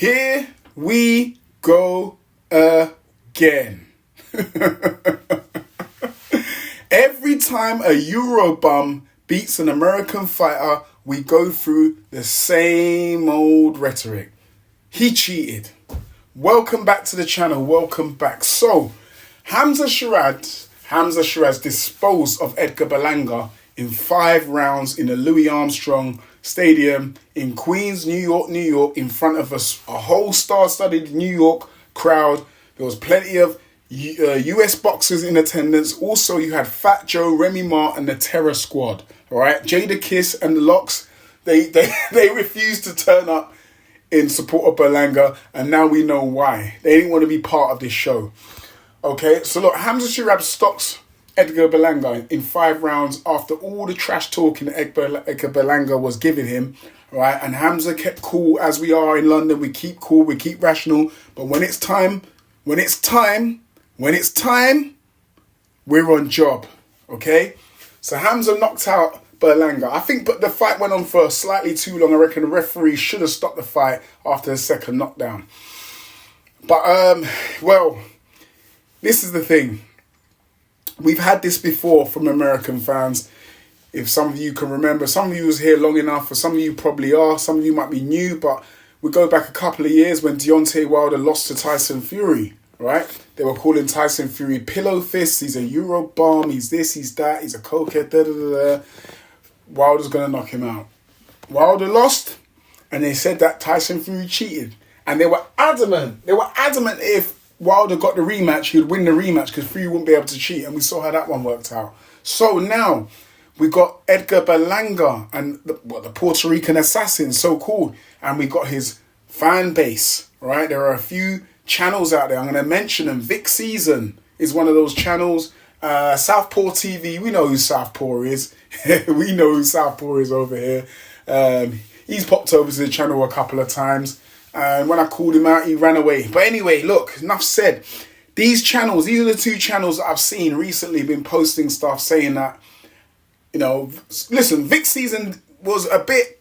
Here we go again. Every time a Eurobum beats an American fighter, we go through the same old rhetoric. He cheated. Welcome back to the channel. Welcome back. So, Hamza Sheeraz disposed of Edgar Berlanga in 5 rounds in the Louis Armstrong Stadium in Queens, New York, in front of a whole star-studded New York crowd. There was plenty of US boxers in attendance. Also, you had Fat Joe, Remy Ma, and the Terror Squad. All right, Jada Kiss and the Locks. They refused to turn up in support of Berlanga, and now we know why. They didn't want to be part of this show. Okay, so look, Hamza Sheeraz stocks Edgar Berlanga in 5 rounds after all the trash talking that Edgar Berlanga was giving him, right? And Hamza kept cool, as we are in London. We keep cool, we keep rational. But when it's time, we're on job, okay? So Hamza knocked out Berlanga. I think but the fight went on for slightly too long. I reckon the referee should have stopped the fight after the second knockdown. But, well, this is the thing. We've had this before from American fans. If some of you can remember, some of you was here long enough, or some of you probably are, some of you might be new, but we go back a couple of years when Deontay Wilder lost to Tyson Fury, right? They were calling Tyson Fury pillow fist, he's a Euro bomb, he's this, he's that, he's a cokehead, da-da-da-da. Wilder's going to knock him out. Wilder lost, and they said that Tyson Fury cheated. And they were adamant if Wilder got the rematch, he would win the rematch because Fury wouldn't be able to cheat. And we saw how that one worked out. So now we got Edgar Berlanga and the Puerto Rican assassin, so called. And we got his fan base, right? There are a few channels out there. I'm going to mention them. Vic Season is one of those channels. Southpaw TV, we know who Southpaw is. We know who Southpaw is over here. He's popped over to the channel a couple of times. And when I called him out, he ran away. But anyway, look, enough said. These channels, these are the 2 channels that I've seen recently been posting stuff saying that, you know, listen, Vic Season was a bit,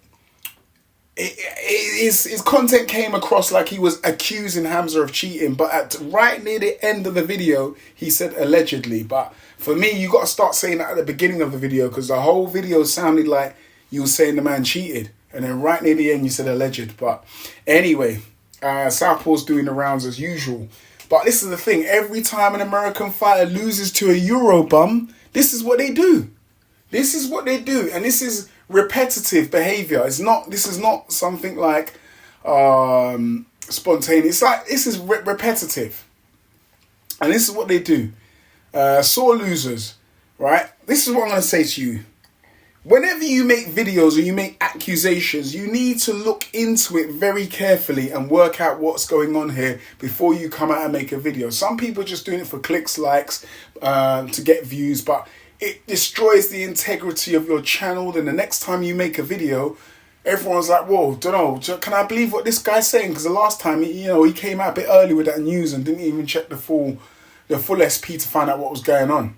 his content came across like he was accusing Hamza of cheating. But right near the end of the video, he said allegedly. But for me, you got to start saying that at the beginning of the video, because the whole video sounded like you were saying the man cheated. And then right near the end, you said alleged. But anyway, Southpaw's doing the rounds as usual. But this is the thing. Every time an American fighter loses to a Eurobum, this is what they do. This is what they do. And this is repetitive behavior. This is not something like spontaneous. It's like, this is repetitive. And this is what they do. Sore losers, right? This is what I'm going to say to you. Whenever you make videos or you make accusations, you need to look into it very carefully and work out what's going on here before you come out and make a video. Some people are just doing it for clicks, likes, to get views, but it destroys the integrity of your channel. Then the next time you make a video, everyone's like, whoa, don't know, can I believe what this guy's saying? Because the last time, he came out a bit early with that news and didn't even check the full SP to find out what was going on.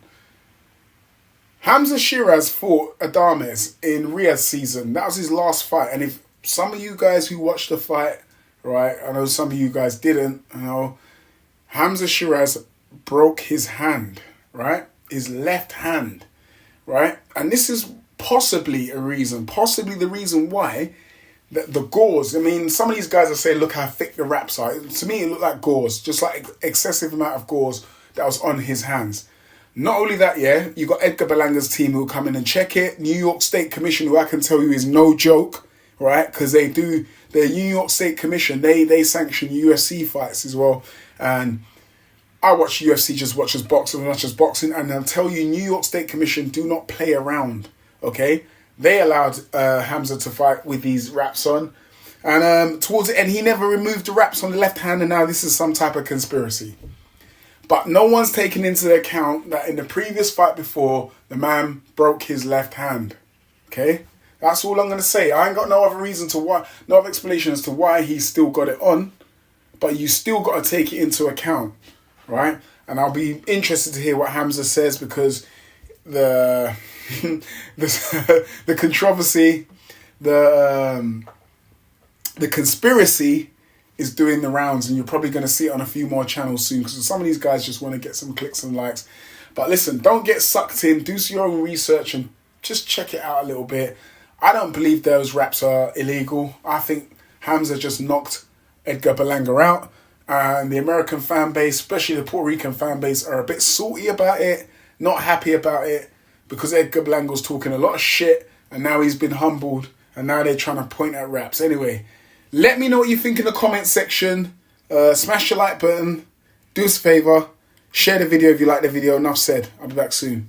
Hamza Sheeraz fought Adames in Riyadh season. That was his last fight. And if some of you guys who watched the fight, right, I know some of you guys didn't, Hamza Sheeraz broke his hand, right? His left hand, right? And this is possibly the reason why the gauze, I mean, some of these guys are saying, look how thick the wraps are. To me, it looked like gauze, just like excessive amount of gauze that was on his hands. Not only that, you got Edgar Berlanga's team who will come in and check it. New York State Commission, who I can tell you is no joke, right? Because the New York State Commission, they sanction UFC fights as well. And I watch UFC just watch as boxing, and I'll tell you, New York State Commission do not play around, okay? They allowed Hamza to fight with these wraps on. And towards the end, he never removed the wraps on the left hand, and now this is some type of conspiracy. But no one's taken into account that in the previous fight before, the man broke his left hand. Okay? That's all I'm going to say. I ain't got no other explanation as to why he's still got it on. But you still got to take it into account. Right? And I'll be interested to hear what Hamza says, because the controversy, the conspiracy is doing the rounds, and you're probably going to see it on a few more channels soon, because some of these guys just want to get some clicks and likes. But listen, don't get sucked in. Do your own research and just check it out a little bit. I don't believe those raps are illegal. I think Hamza just knocked Edgar Berlanga out. And the American fan base, especially the Puerto Rican fan base, are a bit salty about it, not happy about it, because Edgar Berlanga was talking a lot of shit, and now he's been humbled, and now they're trying to point at raps. Anyway, let me know what you think in the comment section. Smash the like button. Do us a favour. Share the video if you like the video. Enough said. I'll be back soon.